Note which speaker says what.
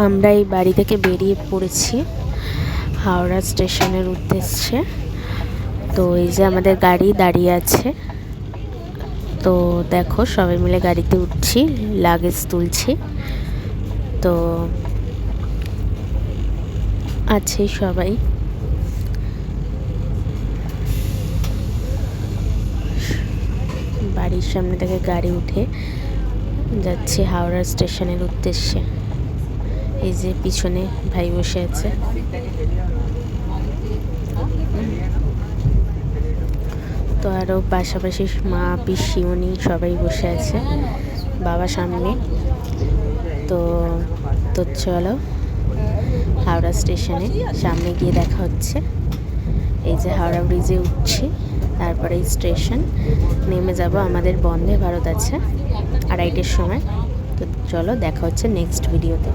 Speaker 1: আমরা এই বাড়ি থেকে বেরিয়ে পড়েছি হাওড়া স্টেশনের উদ্দেশ্যে। তো এই যে আমাদের গাড়ি দাঁড়িয়ে আছে। তো দেখো সবাই মিলে গাড়িতে উঠছি, লাগেজ তুলছি। তো আছে সবাই। বাড়ির সামনে থেকে গাড়ি উঠে যাচ্ছি হাওড়া স্টেশনের উদ্দেশ্যে। এই যে পিছনে ভাই বসে আছে। তো আরও পাশাপাশি মা, পিসি, উনি সবাই বসে আছে, বাবা সামনে। তো চলো হাওড়া স্টেশনে সামনে গিয়ে দেখা হচ্ছে। এই যে হাওড়া ব্রিজে উঠছি, তারপরে এই স্টেশন নেমে যাব। আমাদের বন্দে ভারত আছে 2:30টার সময়। তো চলো দেখা হচ্ছে নেক্সট ভিডিওতে।